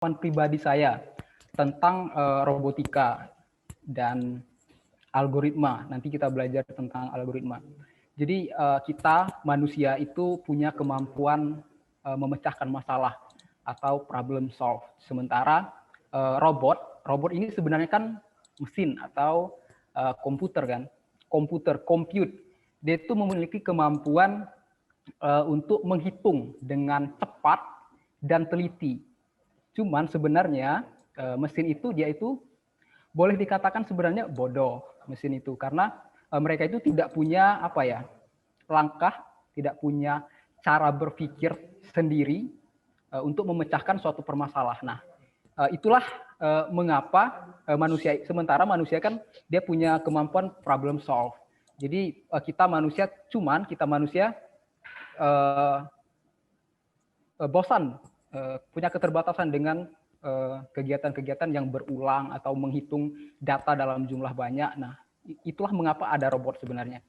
pribadi saya tentang robotika dan algoritma. Nanti kita belajar tentang algoritma. Jadi kita manusia itu punya kemampuan memecahkan masalah atau problem solve. Sementara robot ini sebenarnya kan mesin atau komputer kan, compute. Dia itu memiliki kemampuan untuk menghitung dengan cepat dan teliti. Cuman sebenarnya mesin itu dia itu boleh dikatakan sebenarnya bodoh mesin itu karena mereka itu tidak punya langkah, tidak punya cara berpikir sendiri untuk memecahkan suatu permasalahan. Nah, itulah mengapa sementara manusia kan dia punya kemampuan problem solve. Jadi kita manusia bosan, punya keterbatasan dengan kegiatan-kegiatan yang berulang atau menghitung data dalam jumlah banyak. Nah, itulah mengapa ada robot sebenarnya.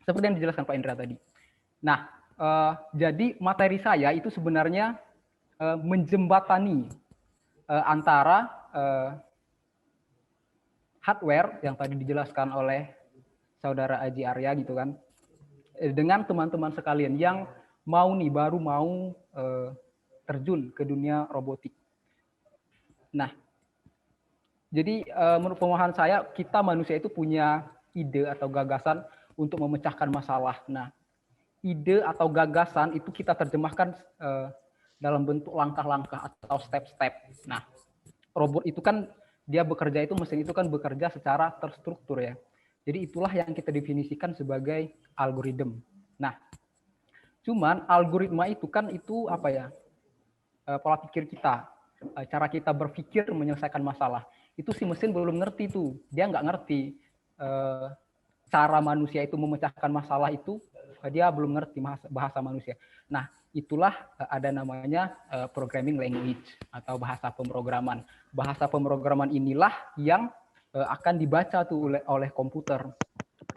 Seperti yang dijelaskan Pak Indra tadi. Nah, jadi materi saya itu sebenarnya menjembatani antara hardware yang tadi dijelaskan oleh Saudara Aji Arya gitu kan, dengan teman-teman sekalian yang baru mau terjun ke dunia robotik. Nah, jadi menurut pemahaman saya, kita manusia itu punya ide atau gagasan untuk memecahkan masalah. Nah, ide atau gagasan itu kita terjemahkan dalam bentuk langkah-langkah atau step-step. Nah, robot itu kan dia bekerja itu, mesin itu kan bekerja secara terstruktur ya. Jadi itulah yang kita definisikan sebagai algoritma. Nah, cuman algoritma itu kan itu pola pikir kita, cara kita berpikir menyelesaikan masalah. Itu si mesin belum ngerti tuh, dia nggak ngerti cara manusia itu memecahkan masalah itu, dia belum ngerti bahasa manusia. Nah, itulah ada namanya programming language atau bahasa pemrograman. Bahasa pemrograman inilah yang akan dibaca tuh oleh komputer,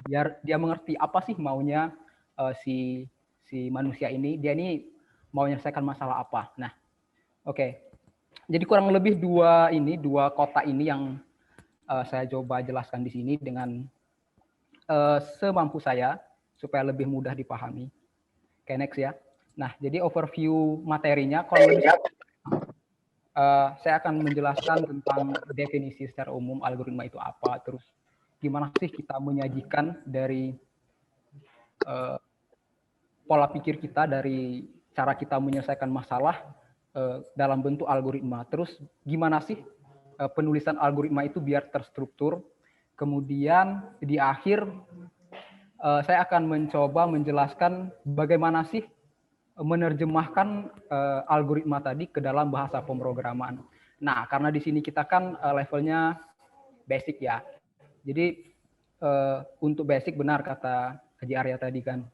biar dia mengerti apa sih maunya si manusia ini, dia ini mau menyelesaikan masalah apa. Nah, oke. Jadi kurang lebih dua kota ini yang saya coba jelaskan di sini dengan semampu saya supaya lebih mudah dipahami. Oke, next ya. Nah, jadi overview materinya kalau lebih saya akan menjelaskan tentang definisi secara umum algoritma itu apa, terus gimana sih kita menyajikan dari pola pikir kita, dari cara kita menyelesaikan masalah dalam bentuk algoritma. Terus gimana sih penulisan algoritma itu biar terstruktur. Kemudian di akhir saya akan mencoba menjelaskan bagaimana sih menerjemahkan algoritma tadi ke dalam bahasa pemrograman. Nah, karena di sini kita kan levelnya basic ya. Jadi untuk basic benar kata Haji Arya tadi kan,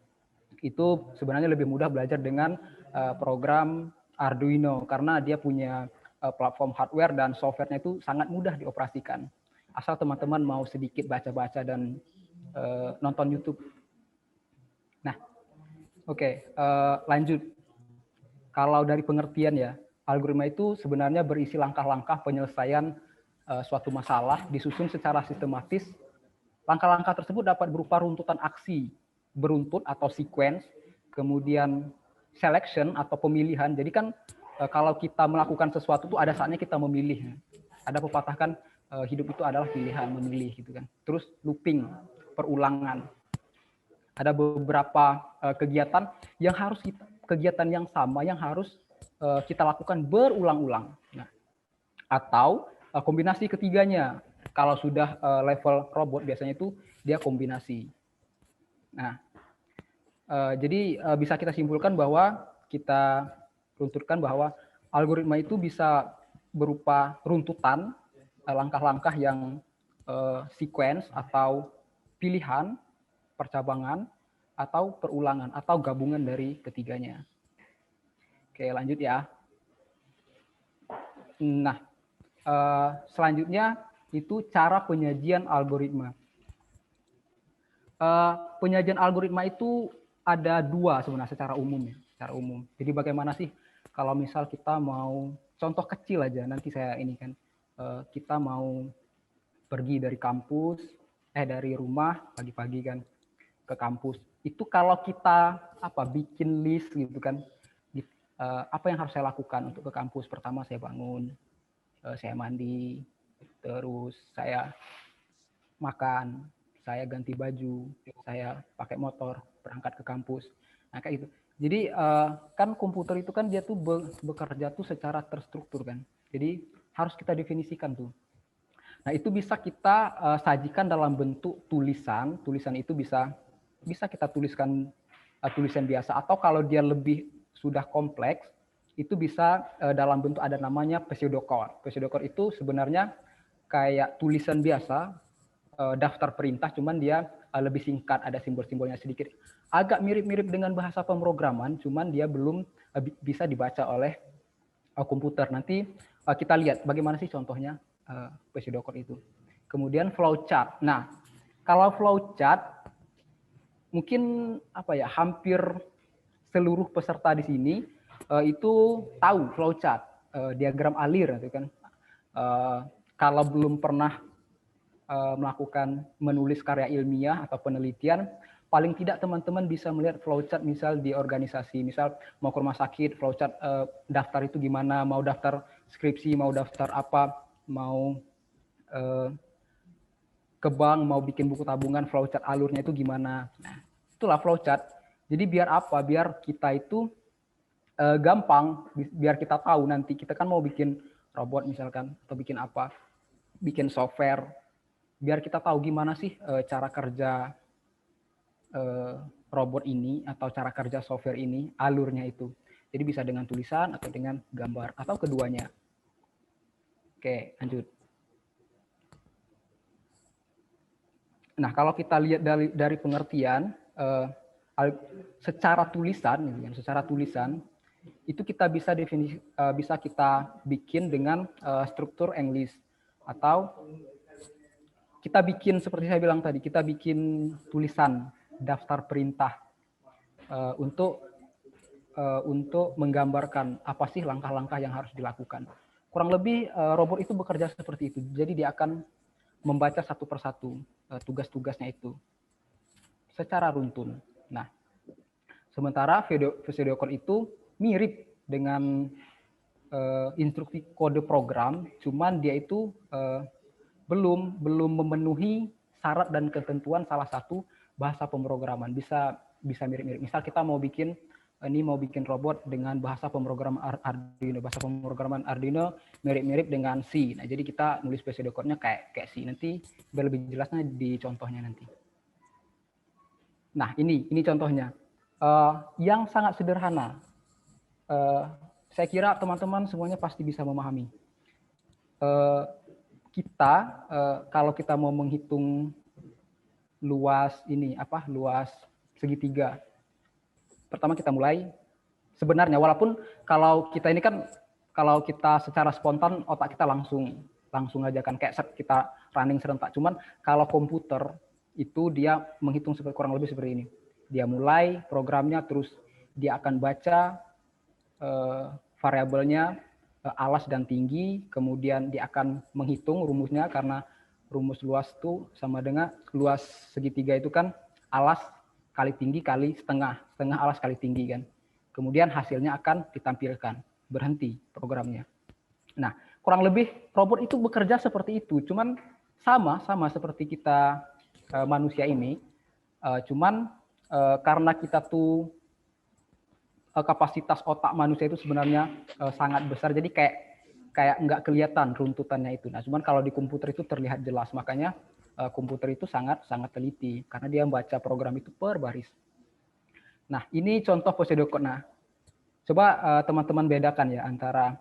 itu sebenarnya lebih mudah belajar dengan program Arduino karena dia punya platform hardware dan softwarenya itu sangat mudah dioperasikan. Asal teman-teman mau sedikit baca-baca dan nonton YouTube. Nah, oke, lanjut. Kalau dari pengertian ya, algoritma itu sebenarnya berisi langkah-langkah penyelesaian suatu masalah disusun secara sistematis. Langkah-langkah tersebut dapat berupa runtutan aksi beruntut atau sequence, kemudian selection atau pemilihan. Jadi kan kalau kita melakukan sesuatu itu ada saatnya kita memilih. Ada pepatah kan hidup itu adalah pilihan, memilih gitu kan. Terus looping, perulangan. Ada beberapa kegiatan yang sama yang harus kita lakukan berulang-ulang. Nah, atau kombinasi ketiganya. Kalau sudah level robot biasanya itu dia kombinasi. Nah, jadi bisa kita simpulkan bahwa kita runtutkan bahwa algoritma itu bisa berupa runtutan langkah-langkah yang sequence atau pilihan, percabangan, atau perulangan, atau gabungan dari ketiganya. Oke, lanjut ya. Nah, selanjutnya itu cara penyajian algoritma. Penyajian algoritma itu ada dua sebenarnya secara umum ya, secara umum. Jadi bagaimana sih kalau misal kita mau contoh kecil aja, nanti saya ini kan, kita mau pergi dari kampus, dari rumah pagi-pagi kan ke kampus. Itu kalau kita bikin list gitu kan, apa yang harus saya lakukan untuk ke kampus. Pertama saya bangun, saya mandi, terus saya makan, saya ganti baju, saya pakai motor berangkat ke kampus. Nah kayak gitu. Jadi kan komputer itu kan dia tuh bekerja tuh secara terstruktur kan. Jadi harus kita definisikan tuh. Nah itu bisa kita sajikan dalam bentuk tulisan. Tulisan itu bisa kita tuliskan tulisan biasa, atau kalau dia lebih sudah kompleks itu bisa dalam bentuk ada namanya pseudocode. Pseudocode itu sebenarnya kayak tulisan biasa, daftar perintah, cuman dia lebih singkat, ada simbol-simbolnya sedikit. Agak mirip-mirip dengan bahasa pemrograman, cuman dia belum bisa dibaca oleh komputer. Nanti kita lihat bagaimana sih contohnya pseudocode itu. Kemudian flowchart. Nah, kalau flowchart mungkin hampir seluruh peserta di sini itu tahu flowchart, diagram alir itu kan. Kalau belum pernah melakukan menulis karya ilmiah atau penelitian, paling tidak teman-teman bisa melihat flowchart misal di organisasi, misal mau ke rumah sakit, flowchart daftar itu gimana, mau daftar skripsi, mau daftar apa, mau ke bank, mau bikin buku tabungan, flowchart alurnya itu gimana. Nah, itulah flowchart. Jadi biar apa? Biar kita itu gampang, biar kita tahu nanti kita kan mau bikin robot misalkan, atau bikin apa, bikin software, biar kita tahu gimana sih cara kerja robot ini atau cara kerja software ini, alurnya itu. Jadi bisa dengan tulisan atau dengan gambar atau keduanya. Oke, lanjut. Nah, kalau kita lihat dari pengertian secara tulisan itu kita bisa bisa kita bikin dengan struktur English, atau kita bikin seperti saya bilang tadi, kita bikin tulisan daftar perintah untuk menggambarkan apa sih langkah-langkah yang harus dilakukan. Kurang lebih robot itu bekerja seperti itu. Jadi dia akan membaca satu persatu tugas-tugasnya itu secara runtun. Nah, sementara pseudocode itu mirip dengan instruksi kode program, cuman dia itu belum memenuhi syarat dan ketentuan salah satu bahasa pemrograman. Bisa mirip-mirip. Misal kita mau bikin robot dengan bahasa pemrograman Arduino. Bahasa pemrograman Arduino mirip-mirip dengan C. Nah, jadi kita nulis pseudocode-nya kayak C. Nanti biar lebih jelasnya di contohnya nanti. Nah, ini contohnya. Yang sangat sederhana. Saya kira teman-teman semuanya pasti bisa memahami. Kita kalau kita mau menghitung luas segitiga, pertama kita mulai, sebenarnya walaupun kalau kita ini kan, kalau kita secara spontan otak kita langsung aja kan, kayak kita running serentak. Cuman kalau komputer itu dia menghitung kurang lebih seperti ini. Dia mulai programnya, terus dia akan baca variabelnya alas dan tinggi, kemudian dia akan menghitung rumusnya, karena rumus luas itu sama dengan luas segitiga itu kan alas kali tinggi kali setengah alas kali tinggi kan. Kemudian hasilnya akan ditampilkan, berhenti programnya. Nah, kurang lebih robot itu bekerja seperti itu, cuman sama seperti kita manusia ini, cuman karena kita tuh kapasitas otak manusia itu sebenarnya sangat besar, jadi kayak nggak kelihatan runtutannya itu. Nah, cuman kalau di komputer itu terlihat jelas, makanya komputer itu sangat teliti karena dia membaca program itu per baris. Nah, ini contoh pseudocode. Nah, coba teman-teman bedakan ya antara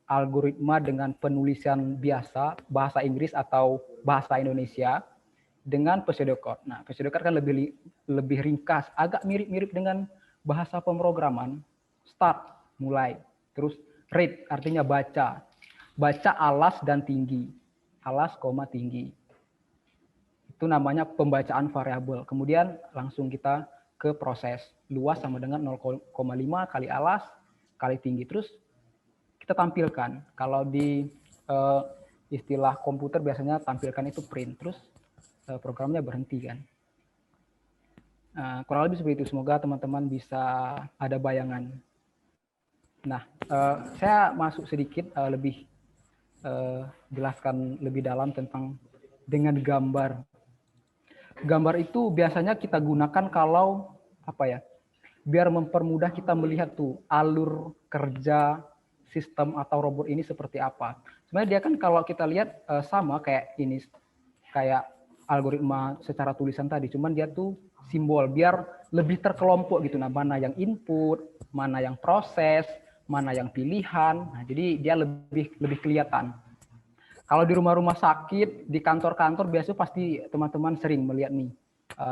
algoritma dengan penulisan biasa, bahasa Inggris atau bahasa Indonesia, dengan pseudocode. Nah, pseudocode kan lebih ringkas, agak mirip-mirip dengan bahasa pemrograman. Start, mulai. Terus read, artinya baca. Baca alas dan tinggi. Alas, tinggi. Itu namanya pembacaan variabel. Kemudian langsung kita ke proses. Luas sama dengan 0,5 kali alas kali tinggi. Terus kita tampilkan. Kalau di istilah komputer biasanya tampilkan itu print, terus programnya berhenti kan. Kurang lebih seperti itu. Semoga teman-teman bisa ada bayangan. Nah, saya masuk sedikit lebih jelaskan lebih dalam tentang dengan gambar. Gambar itu biasanya kita gunakan kalau apa ya? Biar mempermudah kita melihat tuh alur kerja sistem atau robot ini seperti apa. Sebenarnya dia kan kalau kita lihat sama kayak ini, kayak algoritma secara tulisan tadi, cuman dia tuh simbol biar lebih terkelompok gitu. Nah, mana yang input, mana yang proses, mana yang pilihan. Nah, jadi dia lebih kelihatan. Kalau di rumah-rumah sakit, di kantor-kantor biasanya pasti teman-teman sering melihat nih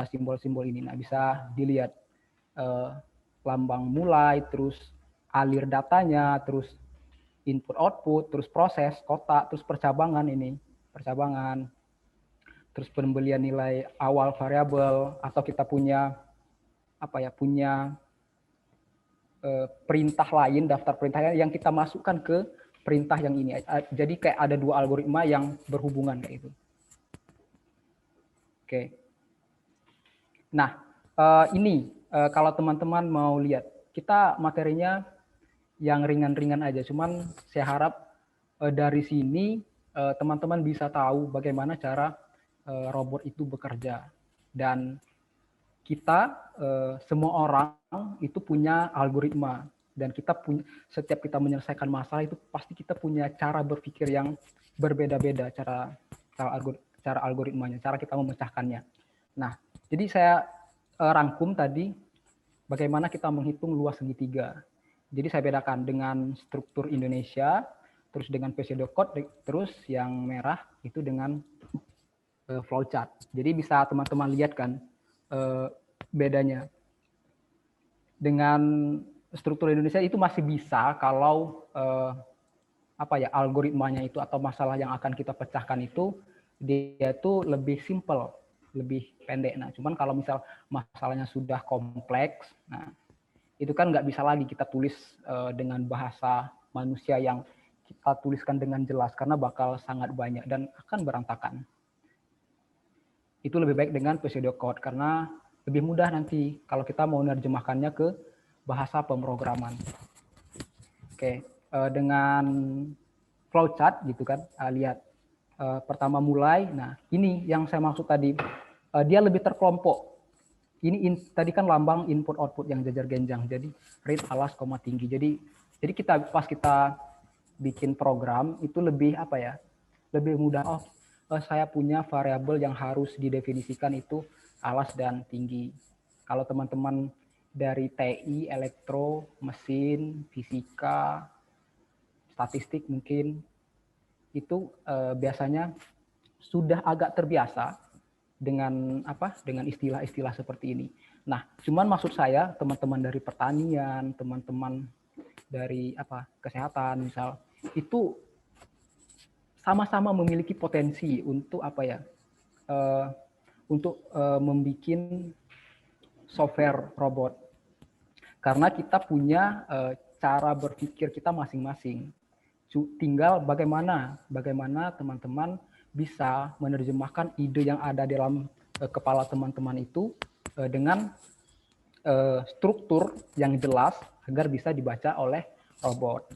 simbol-simbol ini. Nah, bisa dilihat lambang mulai, terus alir datanya, terus input output, terus proses, kotak, terus percabangan ini, percabangan, terus pembelian nilai awal variabel, atau kita punya apa ya, punya perintah lain, daftar perintahnya yang kita masukkan ke perintah yang ini. Jadi kayak ada dua algoritma yang berhubungan kayak itu. Oke. Nah, ini kalau teman-teman mau lihat, kita materinya yang ringan-ringan aja. Cuman saya harap dari sini teman-teman bisa tahu bagaimana cara robot itu bekerja. Dan kita semua orang itu punya algoritma, dan kita punya, setiap kita menyelesaikan masalah itu pasti kita punya cara berpikir yang berbeda-beda, cara algoritmanya, cara kita memecahkannya. Nah, jadi saya rangkum tadi bagaimana kita menghitung luas segitiga. Jadi saya bedakan dengan struktur Indonesia, terus dengan pseudocode, terus yang merah itu dengan flowchart. Jadi bisa teman-teman lihat kan bedanya. Dengan struktur Indonesia itu masih bisa kalau apa ya, algoritmanya itu atau masalah yang akan kita pecahkan itu dia itu lebih simple, lebih pendek. Nah, cuman kalau misal masalahnya sudah kompleks, nah itu kan nggak bisa lagi kita tulis dengan bahasa manusia yang kita tuliskan dengan jelas karena bakal sangat banyak dan akan berantakan. Itu lebih baik dengan pseudocode karena lebih mudah nanti kalau kita mau menerjemahkannya ke bahasa pemrograman. Oke, dengan flowchart gitu kan, lihat pertama mulai. Nah, ini yang saya maksud tadi, dia lebih terkelompok. Ini tadi kan lambang input output yang jajar genjang, jadi rate, alas, koma, tinggi. Jadi kita pas kita bikin program itu lebih apa ya, lebih mudah. Oh, saya punya variabel yang harus didefinisikan itu alas dan tinggi. Kalau teman-teman dari TI, elektro, mesin, fisika, statistik mungkin itu biasanya sudah agak terbiasa dengan apa? Dengan istilah-istilah seperti ini. Nah, cuman maksud saya teman-teman dari pertanian, teman-teman dari apa? Kesehatan misal, itu sama-sama memiliki potensi untuk apa ya? Untuk membuat software robot. Karena kita punya cara berpikir kita masing-masing. Tinggal bagaimana teman-teman bisa menerjemahkan ide yang ada dalam kepala teman-teman itu dengan struktur yang jelas agar bisa dibaca oleh robot.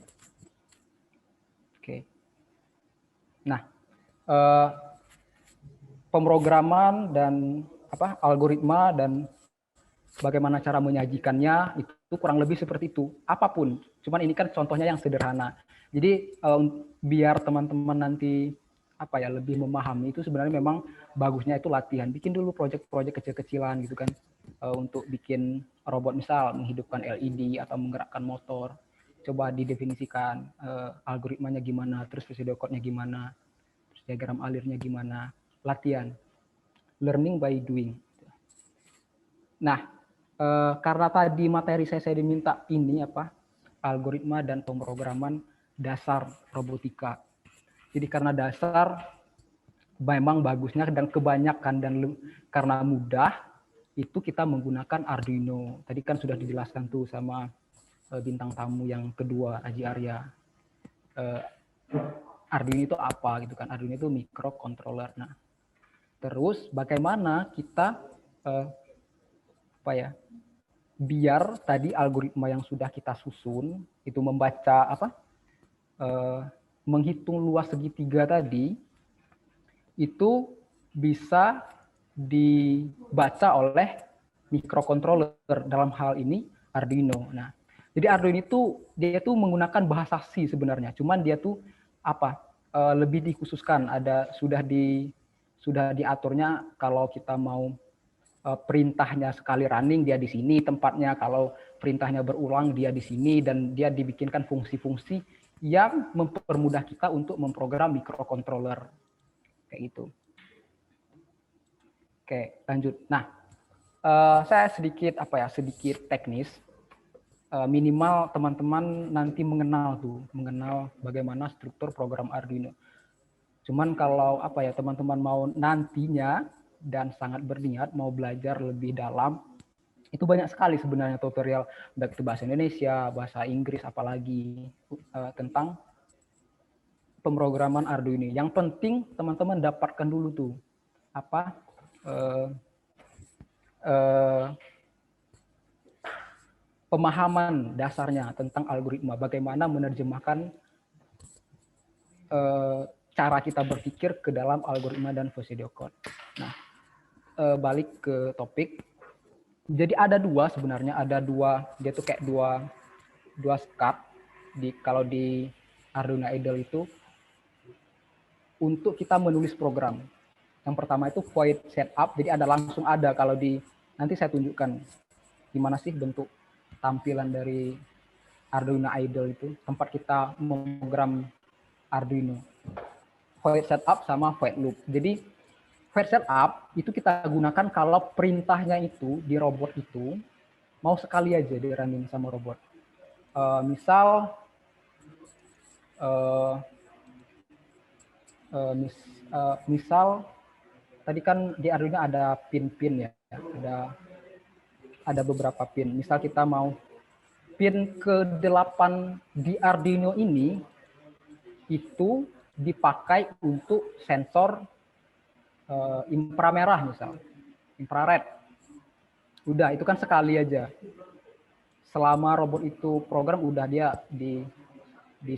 Oke. Nah, pemrograman dan apa algoritma dan bagaimana cara menyajikannya itu kurang lebih seperti itu. Apapun, cuman ini kan contohnya yang sederhana. Jadi biar teman-teman nanti apa ya lebih memahami itu sebenarnya memang bagusnya itu latihan. Bikin dulu proyek-proyek kecil-kecilan gitu kan untuk bikin robot misal menghidupkan LED atau menggerakkan motor. Coba didefinisikan algoritmanya gimana, terus pseudocode-nya gimana, terus diagram alirnya gimana. Latihan. Learning by doing. Nah, karena tadi materi saya diminta ini apa algoritma dan pemrograman dasar robotika. Jadi karena dasar memang bagusnya dan kebanyakan dan karena mudah itu kita menggunakan Arduino. Tadi kan sudah dijelaskan tuh sama bintang tamu yang kedua, Aji Arya. Arduino itu apa gitu kan. Arduino itu microcontroller. Nah, terus bagaimana kita apa ya? Biar tadi algoritma yang sudah kita susun itu membaca apa? Menghitung luas segitiga tadi itu bisa dibaca oleh microcontroller, dalam hal ini Arduino. Nah, jadi Arduino itu dia tuh menggunakan bahasa C sebenarnya, cuman dia tuh apa lebih dikhususkan, ada sudah diaturnya kalau kita mau perintahnya sekali running dia di sini tempatnya, kalau perintahnya berulang dia di sini, dan dia dibikinkan fungsi-fungsi yang mempermudah kita untuk memprogram microcontroller kayak gitu. Oke, lanjut. Nah, saya sedikit sedikit teknis. Minimal teman-teman nanti mengenal bagaimana struktur program Arduino. Cuman kalau teman-teman mau nantinya dan sangat berniat mau belajar lebih dalam, itu banyak sekali sebenarnya tutorial, baik itu bahasa Indonesia, bahasa Inggris, apalagi tentang pemrograman Arduino. Yang penting teman-teman dapatkan dulu tuh pemahaman dasarnya tentang algoritma, bagaimana menerjemahkan cara kita berpikir ke dalam algoritma dan VCD code. Nah, balik ke topik. Jadi ada dua sebenarnya, dia tuh kayak dua step kalau di Arduino Idle itu untuk kita menulis program. Yang pertama itu void setup, jadi langsung ada kalau nanti saya tunjukkan gimana sih bentuk tampilan dari Arduino Idle itu, tempat kita memprogram Arduino. Void setup sama void loop. Jadi void setup itu kita gunakan kalau perintahnya itu di robot itu mau sekali aja di running sama robot. Misal tadi kan di Arduino ada pin-pin ya, ada beberapa pin. Misal kita mau pin ke-8 di Arduino ini itu dipakai untuk sensor inframerah, misal infrared. Udah, itu kan sekali aja. Selama robot itu program, udah dia di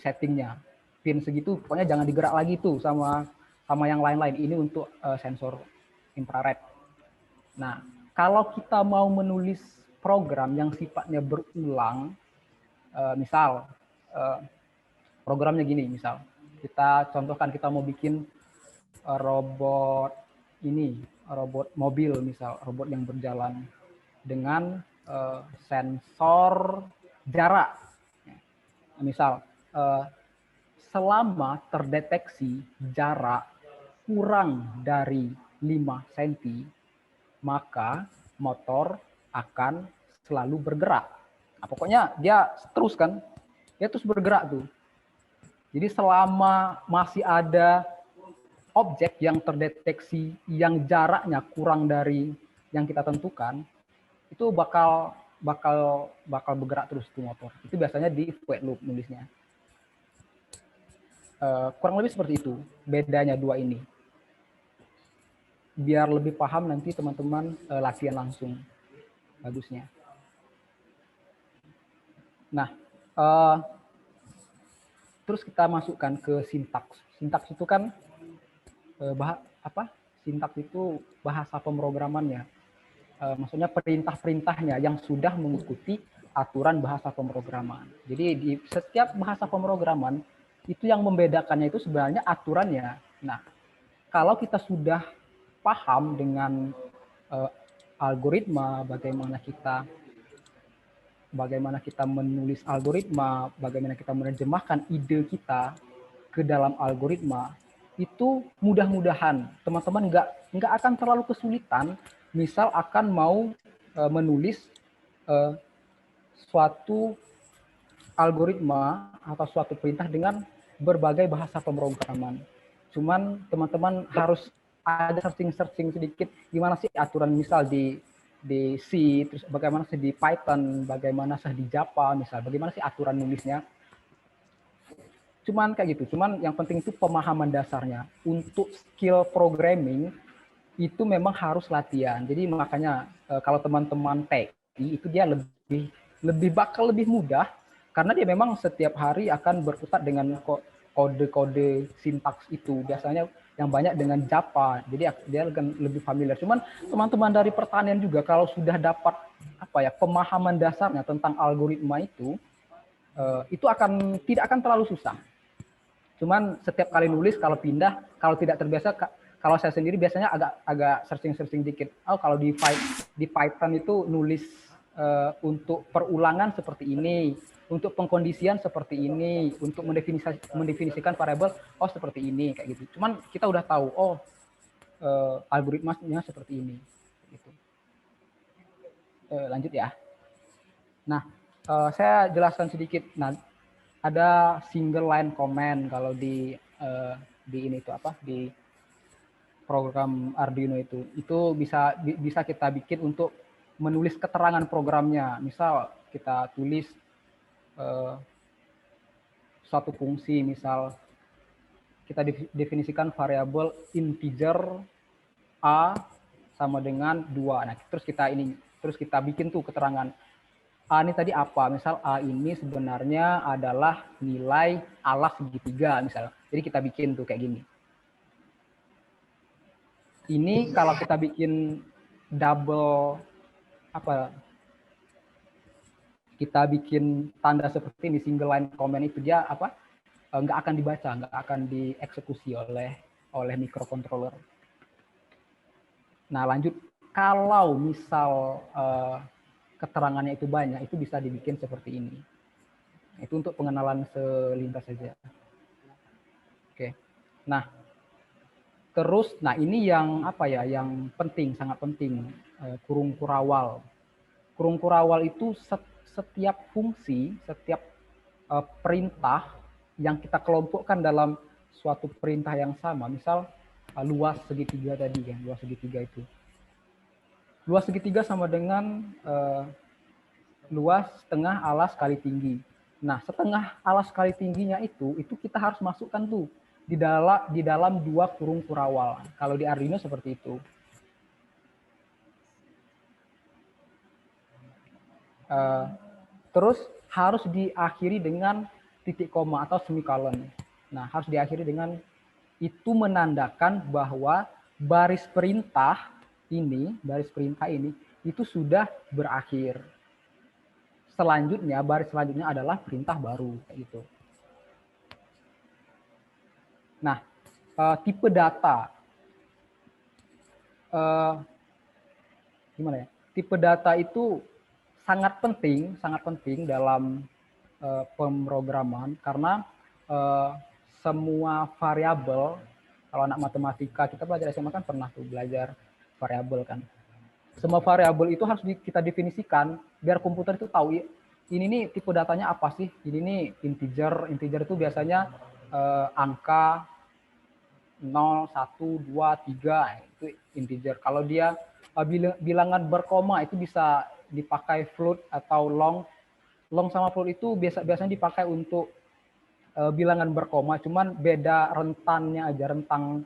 settingnya. Pin segitu pokoknya jangan digerak lagi tuh sama yang lain-lain. Ini untuk sensor infrared. Nah, kalau kita mau menulis program yang sifatnya berulang, misal programnya gini, misal kita contohkan kita mau bikin robot mobil, misal robot yang berjalan dengan sensor jarak. Misal selama terdeteksi jarak kurang dari 5 cm, maka motor akan selalu bergerak. Nah, pokoknya dia terus bergerak tuh. Jadi selama masih ada objek yang terdeteksi yang jaraknya kurang dari yang kita tentukan, itu bakal bergerak terus tuh motor. Itu biasanya di void loop nulisnya. Kurang lebih seperti itu bedanya dua ini. Biar lebih paham nanti teman-teman latihan langsung bagusnya. Nah, terus kita masukkan ke sintaks. Sintaks itu kan sintaks itu bahasa pemrogramannya. Maksudnya perintah-perintahnya yang sudah mengikuti aturan bahasa pemrograman. Jadi di setiap bahasa pemrograman itu yang membedakannya itu sebenarnya aturannya. Nah, kalau kita sudah paham dengan algoritma, bagaimana kita menulis algoritma, bagaimana kita menerjemahkan ide kita ke dalam algoritma, itu mudah-mudahan teman-teman nggak akan terlalu kesulitan. Misal akan mau menulis suatu algoritma atau suatu perintah dengan berbagai bahasa pemrograman. Cuman teman-teman harus ada searching sedikit gimana sih aturan, misal di C, terus bagaimana sih di Python, bagaimana sih di Java, misal bagaimana sih aturan nulisnya. Cuman kayak gitu. Cuman yang penting itu pemahaman dasarnya. Untuk skill programming itu memang harus latihan. Jadi makanya kalau teman-teman TI itu dia bakal lebih mudah karena dia memang setiap hari akan berkutat dengan kode-kode sintaks itu. Biasanya yang banyak dengan Java. Jadi dia akan lebih familiar. Cuman teman-teman dari pertanian juga kalau sudah dapat pemahaman dasarnya tentang algoritma itu tidak akan terlalu susah. Cuman setiap kali nulis kalau pindah, kalau tidak terbiasa, kalau saya sendiri biasanya agak searching dikit. Oh, kalau di Python itu nulis untuk perulangan seperti ini, untuk pengkondisian seperti ini, untuk mendefinisikan variabel oh seperti ini kayak gitu. Cuman kita udah tahu algoritmanya seperti ini. Gitu. Lanjut ya. Nah, saya jelaskan sedikit. Nah, ada single line comment kalau di ini itu di program Arduino itu bisa kita bikin untuk menulis keterangan programnya. Misal kita tulis suatu fungsi, misal kita definisikan variabel integer a sama dengan 2. Nah, terus kita bikin tuh keterangan A ini tadi apa? Misal A ini sebenarnya adalah nilai alas segitiga misalnya. Jadi kita bikin tuh kayak gini. Ini kalau kita bikin double kita bikin tanda seperti ini single line comment itu dia nggak akan dibaca, nggak akan dieksekusi oleh microcontroller. Nah, lanjut kalau misal keterangannya itu banyak, itu bisa dibikin seperti ini. Itu untuk pengenalan selintas saja. Oke. Nah, terus, ini yang yang penting, sangat penting, kurung kurawal. Kurung kurawal itu setiap fungsi, setiap perintah yang kita kelompokkan dalam suatu perintah yang sama. Misal luas segitiga tadi kan, luas segitiga itu. Luas segitiga sama dengan luas setengah alas kali tinggi. Nah, setengah alas kali tingginya itu kita harus masukkan tuh di dalam 2 kurung kurawal. Kalau di Arduino seperti itu. Terus harus diakhiri dengan titik koma atau semikolon. Nah, harus diakhiri dengan itu menandakan bahwa baris perintah ini itu sudah berakhir. Selanjutnya, baris selanjutnya adalah perintah baru kayak gitu. Nah, tipe data. Gimana ya? Tipe data itu sangat penting dalam pemrograman karena semua variabel, kalau anak matematika kita belajar SMA kan pernah tuh belajar variabel kan. Semua variabel itu harus kita definisikan biar komputer itu tahu ini nih tipe datanya apa sih. Ini nih integer itu biasanya angka 0, 1, 2, 3 itu integer. Kalau dia bilangan berkoma itu bisa dipakai float atau long. Long sama float itu biasanya dipakai untuk bilangan berkoma, cuman beda rentannya aja, rentang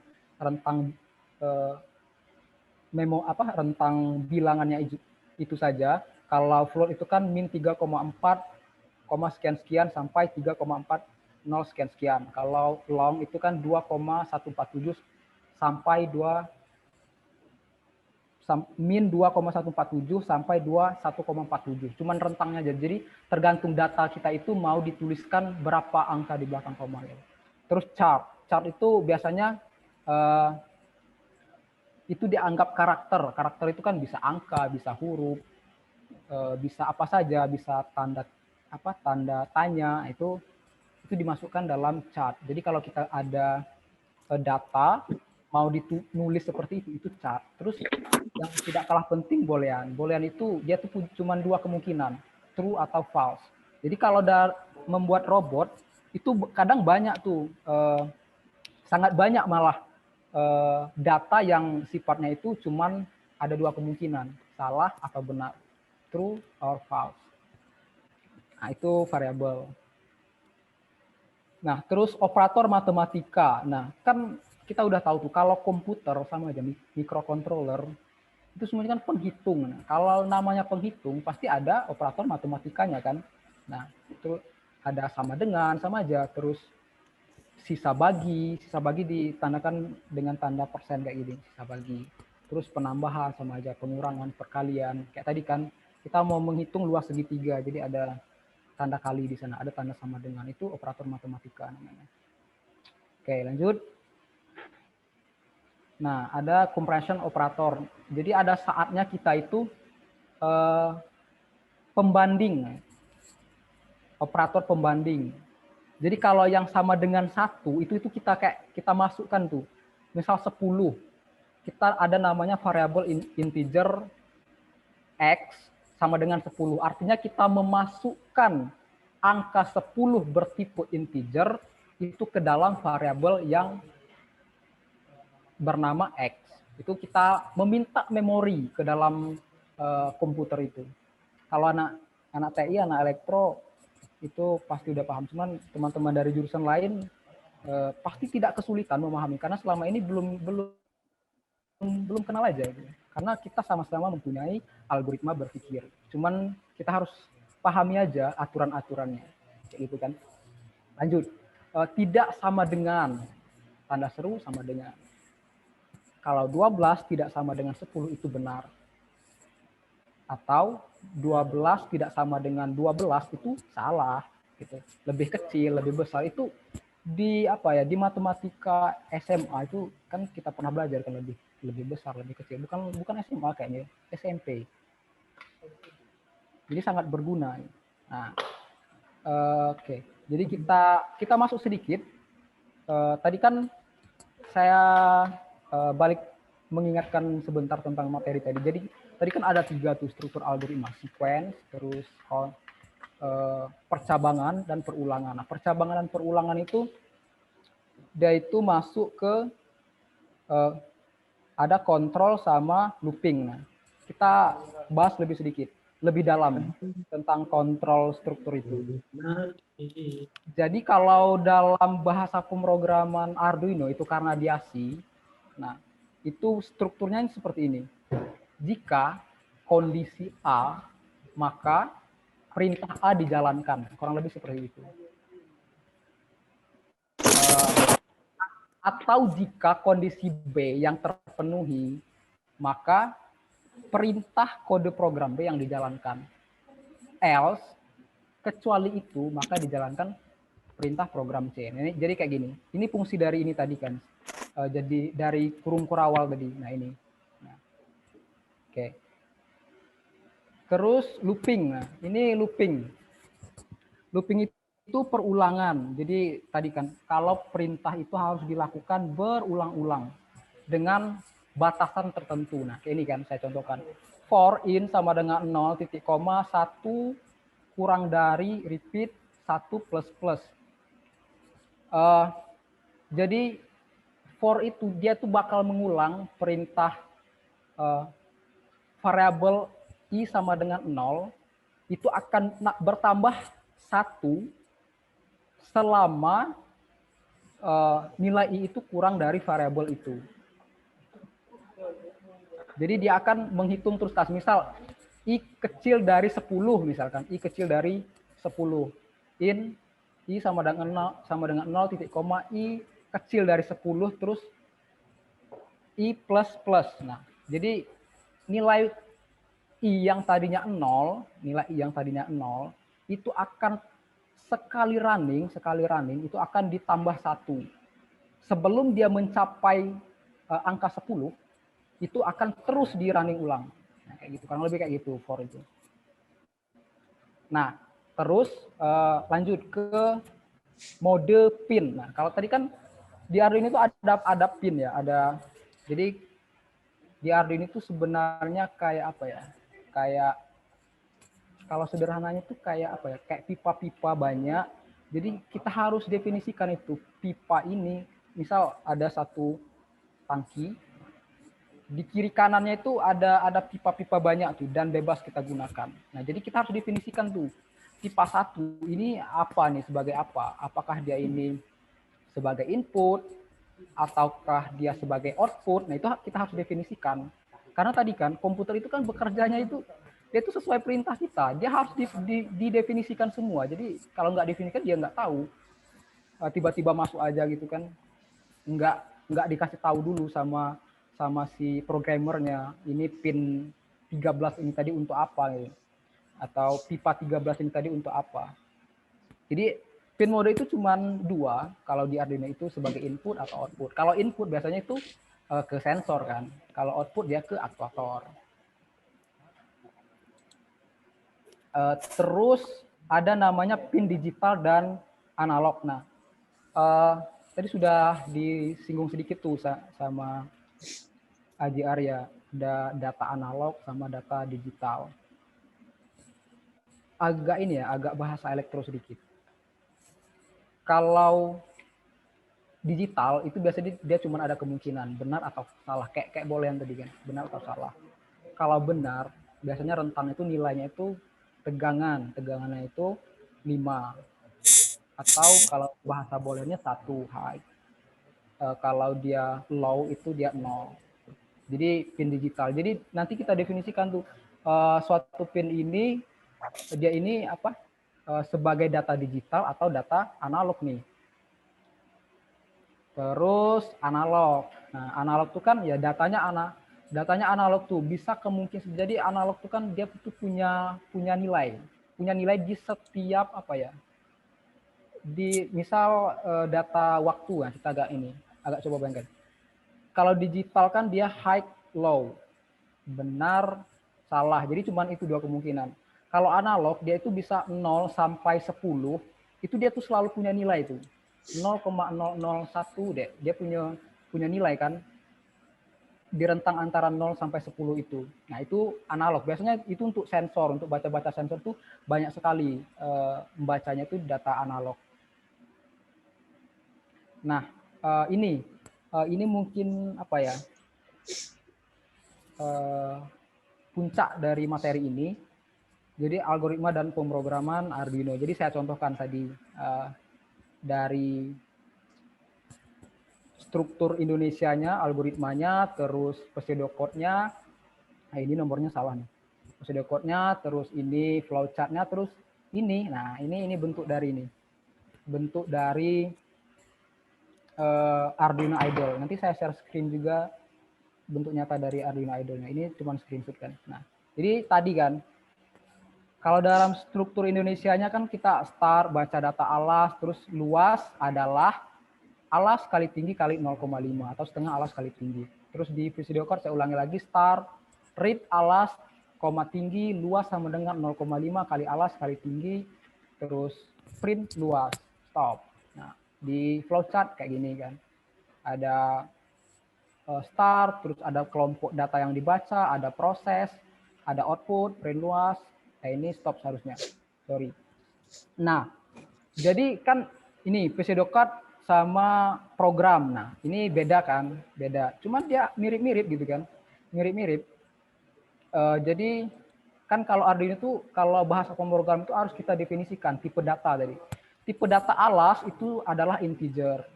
rentang bilangannya itu saja. Kalau float itu kan min 3,4, sekian sampai 3,40 sekian. Kalau long itu kan 2,147 sampai min 2,147 sampai 21,47. Cuman rentangnya aja. Jadi tergantung data kita itu mau dituliskan berapa angka di belakang koma. Terus chart. Chart itu biasanya itu dianggap karakter. Karakter itu kan bisa angka, bisa huruf, bisa apa saja, bisa tanda tanya, itu dimasukkan dalam chart. Jadi kalau kita ada data mau ditulis seperti itu chart. Terus yang tidak kalah penting boolean. Boolean itu dia tuh cuma 2 kemungkinan, true atau false. Jadi kalau membuat robot itu kadang banyak tuh, sangat banyak malah data yang sifatnya itu cuma ada 2 kemungkinan, salah atau benar, true or false. Nah, itu variabel. Nah, terus operator matematika. Nah, kan kita udah tahu tuh kalau komputer sama aja microcontroller itu semuanya kan penghitung. Nah, kalau namanya penghitung pasti ada operator matematikanya kan. Nah, itu ada sama dengan, sama aja. Terus sisa bagi ditandakan dengan tanda persen kayak gini, sisa bagi. Terus penambahan sama aja, pengurangan, perkalian. Kayak tadi kan kita mau menghitung luas segitiga, jadi ada tanda kali di sana, ada tanda sama dengan, itu operator matematika namanya. Oke, lanjut. Nah, ada compression operator. Jadi ada saatnya kita itu pembanding, operator pembanding. Jadi kalau yang sama dengan 1 itu kita masukkan tuh. Misal 10. Kita ada namanya variabel integer X sama dengan 10. Artinya kita memasukkan angka 10 bertipe integer itu ke dalam variabel yang bernama X. Itu kita meminta memori ke dalam komputer itu. Kalau anak TI, anak elektro itu pasti udah paham. Cuman teman-teman dari jurusan lain pasti tidak kesulitan memahami karena selama ini belum kenal aja. Karena kita sama-sama mempunyai algoritma berpikir. Cuman kita harus pahami aja aturan-aturannya. Kayak gitu kan. Lanjut. Tidak sama dengan, tanda seru sama dengan. Kalau 12 tidak sama dengan 10 itu benar. Atau 12 tidak sama dengan 12 itu salah. Gitu. Lebih kecil, lebih besar itu di di matematika SMA itu kan kita pernah belajar kan lebih besar, lebih kecil. Bukan SMA kayaknya, SMP. Jadi sangat berguna. Nah, oke. Jadi kita masuk sedikit. Tadi kan saya balik mengingatkan sebentar tentang materi tadi. Jadi tadi kan ada 3 tuh struktur algoritma, sequence, terus percabangan dan perulangan. Nah, percabangan dan perulangan itu dia itu masuk ke ada kontrol sama looping. Nah, kita bahas lebih sedikit, lebih dalam tentang kontrol struktur itu. Jadi kalau dalam bahasa pemrograman Arduino itu karena dia C, nah itu strukturnya seperti ini. Jika kondisi A, maka perintah A dijalankan. Kurang lebih seperti itu. Atau jika kondisi B yang terpenuhi, maka perintah kode program B yang dijalankan. Else, kecuali itu, maka dijalankan perintah program C. Ini, jadi kayak gini. Ini fungsi dari ini tadi kan. Jadi dari kurung kurawal tadi. Nah ini. Nah, oke. Terus looping. Nah, ini looping. Looping itu perulangan. Jadi tadi kan kalau perintah itu harus dilakukan berulang-ulang dengan batasan tertentu. Nah, kayak ini kan saya contohkan. For in sama dengan 0, titik koma, 1 kurang dari repeat 1 plus plus. Jadi for itu dia tuh bakal mengulang perintah variabel i sama dengan 0 itu akan bertambah 1 selama nilai i itu kurang dari variabel itu. Jadi dia akan menghitung terus. Misal i kecil dari 10 misalkan, i kecil dari 10. In i sama dengan 0 titik koma i kecil dari 10 terus i plus plus. Nah, jadi nilai i yang tadinya 0, itu akan sekali running itu akan ditambah 1. Sebelum dia mencapai angka 10, itu akan terus di running ulang. Nah, kayak gitu, kurang lebih kayak gitu for itu. Nah, terus lanjut ke mode pin. Nah, kalau tadi kan di Arduino itu ada pin ya, jadi di Arduino itu sebenarnya kayak apa ya? Kayak kalau sederhananya itu kayak apa ya? Kayak pipa-pipa banyak. Jadi kita harus definisikan itu pipa ini. Misal ada satu tangki, di kiri kanannya itu ada pipa-pipa banyak tuh dan bebas kita gunakan. Nah, jadi kita harus definisikan tuh pipa 1 ini apa nih, sebagai apa? Apakah dia ini sebagai input ataukah dia sebagai output? Nah, itu kita harus definisikan. Karena tadi kan komputer itu kan bekerjanya itu dia itu sesuai perintah kita. Dia harus didefinisikan semua. Jadi kalau nggak definisikan dia nggak tahu. Tiba-tiba masuk aja gitu kan. Nggak dikasih tahu dulu sama si programmernya. Ini pin 13 ini tadi untuk apa gitu. Atau pipa 13 ini tadi untuk apa. Jadi pin mode itu cuma 2 kalau di Arduino itu sebagai input atau output. Kalau input biasanya itu ke sensor kan. Kalau output dia ke aktuator. Terus ada namanya pin digital dan analog. Nah, tadi sudah disinggung sedikit tuh sama Aji Arya. Ada data analog sama data digital. Agak bahasa elektro sedikit. Kalau digital itu biasanya dia cuma ada kemungkinan benar atau salah, kayak boolean tadi kan, benar atau salah. Kalau benar biasanya rentang itu nilainya itu tegangannya itu 5, atau kalau bahasa booleannya 1 high. Kalau dia low itu dia 0. Jadi pin digital. Jadi nanti kita definisikan tuh suatu pin ini dia ini apa, sebagai data digital atau data analog nih. Terus analog. Nah, analog itu kan ya datanya analog tuh bisa kemungkinan. Jadi analog itu kan dia tuh punya nilai. Punya nilai di setiap apa ya? Di misal data waktu ya, kita agak coba bayangkan. Kalau digital kan dia high low. Benar, salah. Jadi cuma itu 2 kemungkinan. Kalau analog dia itu bisa 0 sampai 10, itu dia tuh selalu punya nilai itu. 0,001 deh. Dia punya nilai kan di rentang antara 0 sampai 10 itu. Nah, itu analog. Biasanya itu untuk sensor, untuk baca-baca sensor tuh banyak sekali membacanya itu data analog. Nah, ini mungkin apa ya? Puncak dari materi ini. Jadi algoritma dan pemrograman Arduino. Jadi saya contohkan tadi dari struktur Indonesianya, algoritmanya, terus pseudocode-nya. Nah, ini nomornya salah nih. Pseudocode-nya, terus ini flowchart-nya, terus ini. Nah, ini bentuk dari ini. Bentuk dari Arduino Idle. Nanti saya share screen juga bentuk nyata dari Arduino Idle-nya. Ini cuma screenshot kan. Nah, jadi tadi kan kalau dalam struktur Indonesianya kan kita start, baca data alas, terus luas adalah alas kali tinggi kali 0,5 atau setengah alas kali tinggi. Terus di pseudocode saya ulangi lagi, start, read alas, koma tinggi, luas sama dengan 0,5 kali alas kali tinggi, terus print luas, stop. Nah, di flowchart kayak gini kan. Ada start, terus ada kelompok data yang dibaca, ada proses, ada output, print luas. Nah, ini stop seharusnya. Sorry. Nah, jadi kan ini pseudocode sama program. Nah, ini beda kan? Beda. Cuman dia mirip-mirip gitu kan? Mirip-mirip. Jadi kan kalau Arduino itu, kalau bahasa pemrogram itu harus kita definisikan tipe data tadi. Tipe data alas itu adalah integer.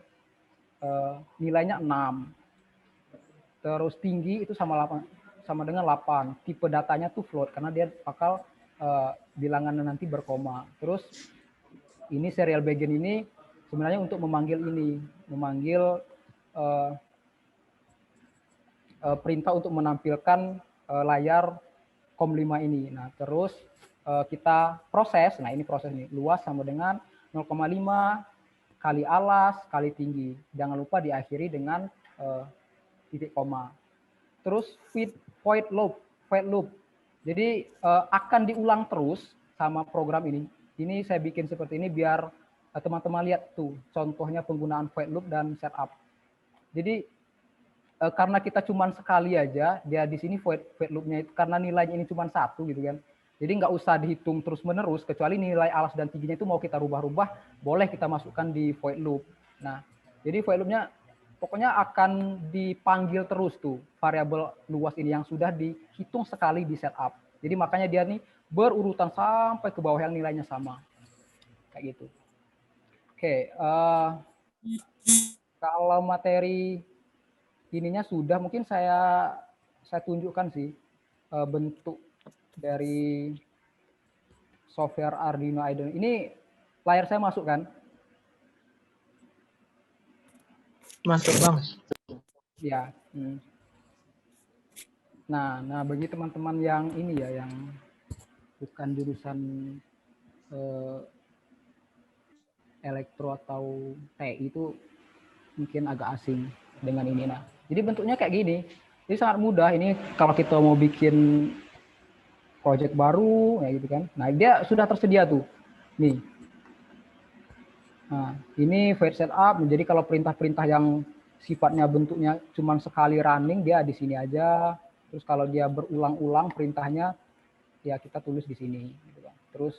Nilainya 6. Terus tinggi itu sama dengan 8. Tipe datanya tuh float karena dia bakal bilangannya nanti berkoma. Terus ini serial begin ini sebenarnya untuk memanggil perintah untuk menampilkan layar COM5 ini. Nah, terus kita proses. Nah, ini proses nih. Luas sama dengan 0,5 kali alas kali tinggi. Jangan lupa diakhiri dengan titik koma. Terus void loop. Jadi akan diulang terus sama program ini. Ini saya bikin seperti ini biar teman-teman lihat tuh contohnya penggunaan void loop dan setup. Jadi karena kita cuma sekali aja, dia di sini void loop-nya itu karena nilainya ini cuma 1 gitu kan. Jadi nggak usah dihitung terus-menerus, kecuali nilai alas dan tingginya itu mau kita rubah-rubah, boleh kita masukkan di void loop. Nah, jadi void loop-nya pokoknya akan dipanggil terus tuh variabel luas ini yang sudah dihitung sekali di setup. Jadi makanya dia nih berurutan sampai ke bawah yang nilainya sama. Kayak gitu. Oke, kalau materi ininya sudah, mungkin saya tunjukkan sih bentuk dari software Arduino Idol. Ini layar saya masuk kan? Masuk Bang. Ya. Nah bagi teman-teman yang ini ya, yang bukan jurusan elektro atau TI itu mungkin agak asing dengan ini. Nah, jadi bentuknya kayak gini. Jadi sangat mudah ini kalau kita mau bikin project baru, ya gitu kan. Nah, dia sudah tersedia tuh. Nih. Nah, ini file setup. Jadi kalau perintah-perintah yang sifatnya bentuknya cuma sekali running, dia di sini aja. Terus kalau dia berulang-ulang perintahnya, ya kita tulis di sini. Gitu kan. Terus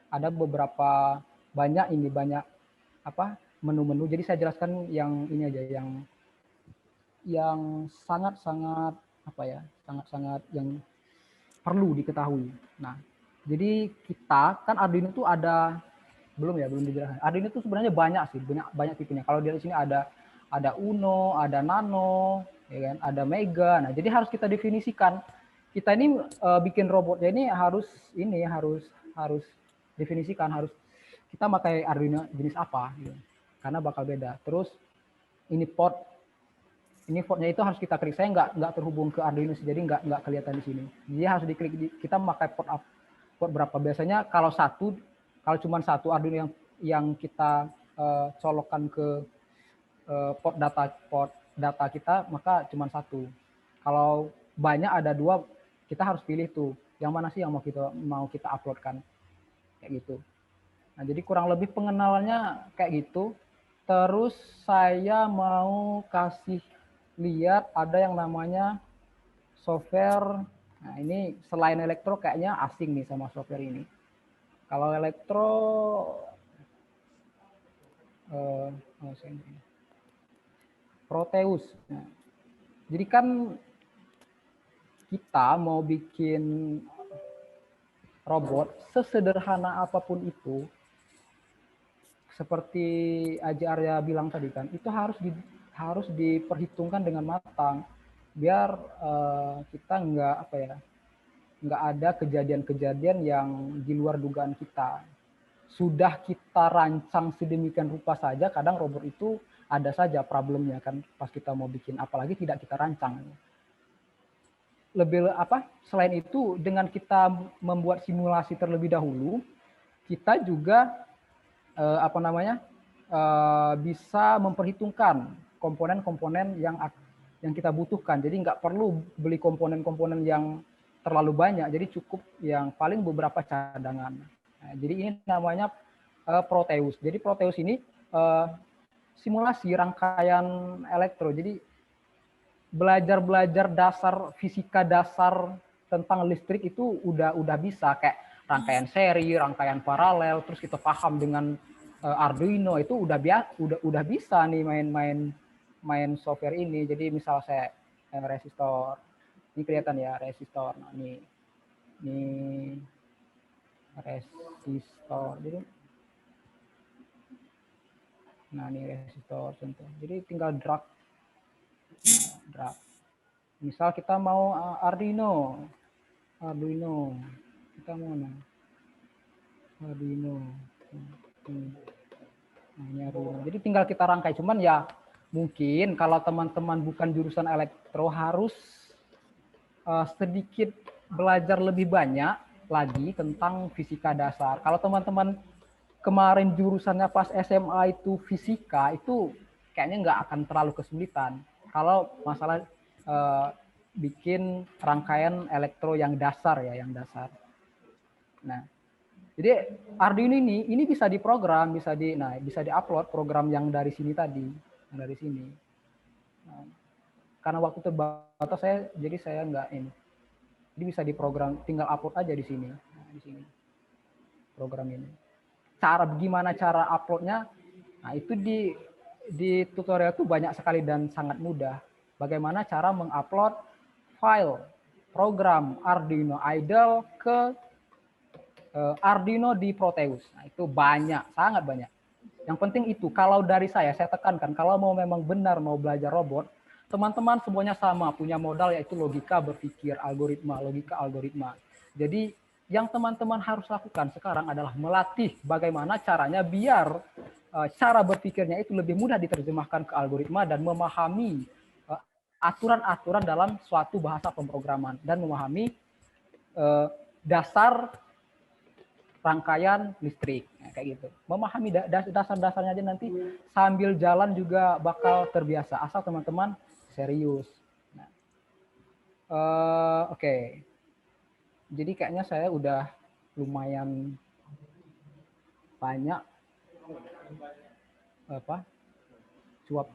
ada beberapa banyak menu-menu. Jadi saya jelaskan yang ini aja, yang sangat-sangat sangat-sangat yang perlu diketahui. Nah, jadi kita kan Arduino itu belum dijelaskan. Arduino itu sebenarnya banyak sih, banyak tipenya. Kalau di sini ada Uno, ada Nano, ya kan, ada Mega. Nah, jadi harus kita definisikan. Kita ini bikin robotnya ini harus definisikan, harus kita pakai Arduino jenis apa, gitu. Karena bakal beda. Terus ini portnya itu harus kita klik. Saya nggak terhubung ke Arduino, jadi nggak kelihatan di sini. Jadi harus diklik. Kita memakai port berapa? Biasanya kalau cuma satu Arduino yang kita colokkan ke port data kita, maka cuma satu. Kalau banyak ada dua, kita harus pilih tuh yang mana sih yang mau kita uploadkan, kayak gitu. Nah, jadi kurang lebih pengenalannya kayak gitu. Terus saya mau kasih lihat ada yang namanya software. Nah, ini selain elektro kayaknya asing nih sama software ini. Kalau elektro Proteus. Nah, jadi kan kita mau bikin robot sesederhana apapun itu, seperti Aji Arya bilang tadi kan, itu harus diperhitungkan dengan matang biar kita nggak ada kejadian-kejadian yang di luar dugaan kita. Sudah kita rancang sedemikian rupa saja, kadang robot itu ada saja problemnya kan pas kita mau bikin, apalagi tidak kita rancang. Selain itu, dengan kita membuat simulasi terlebih dahulu, kita juga bisa memperhitungkan komponen-komponen yang kita butuhkan. Jadi nggak perlu beli komponen-komponen yang terlalu banyak, jadi cukup yang paling beberapa cadangan. Nah, jadi ini namanya Proteus. Jadi Proteus ini simulasi rangkaian elektro. Jadi belajar dasar fisika dasar tentang listrik itu udah bisa, kayak rangkaian seri, rangkaian paralel, terus kita paham dengan Arduino itu udah bisa nih main software ini. Jadi misal saya resistor, ini kelihatan ya resistor. Nah, ini resistor. Jadi ini resistor contoh. Jadi tinggal drag. Misal kita mau Arduino, kita mau Arduino. Nah, ini Arduino. Jadi tinggal kita rangkai. Cuman ya mungkin kalau teman-teman bukan jurusan elektro harus sedikit belajar lebih banyak lagi tentang fisika dasar. Kalau teman-teman kemarin jurusannya pas SMA itu fisika, itu kayaknya nggak akan terlalu kesulitan. Kalau masalah bikin rangkaian elektro yang dasar ya, yang dasar. Nah, jadi Arduino ini bisa diprogram, bisa diupload program yang dari sini tadi, yang dari sini. Nah, karena waktu terbatas jadi saya nggak ini. Jadi bisa diprogram, tinggal upload aja di sini. Nah, di sini program ini. Gimana cara uploadnya? Nah, itu di tutorial itu banyak sekali dan sangat mudah. Bagaimana cara mengupload file program Arduino Idle ke Arduino di Proteus. Nah, itu banyak, sangat banyak. Yang penting itu, kalau dari saya tekankan, kalau mau memang benar mau belajar robot, teman-teman semuanya sama, punya modal yaitu logika berpikir, logika algoritma. Jadi yang teman-teman harus lakukan sekarang adalah melatih bagaimana caranya biar cara berpikirnya itu lebih mudah diterjemahkan ke algoritma dan memahami aturan-aturan dalam suatu bahasa pemrograman dan memahami dasar rangkaian listrik, nah, kayak gitu. Memahami dasar-dasarnya aja nanti sambil jalan juga bakal terbiasa asal teman-teman serius. Nah, Oke. Jadi kayaknya saya udah lumayan banyak cuap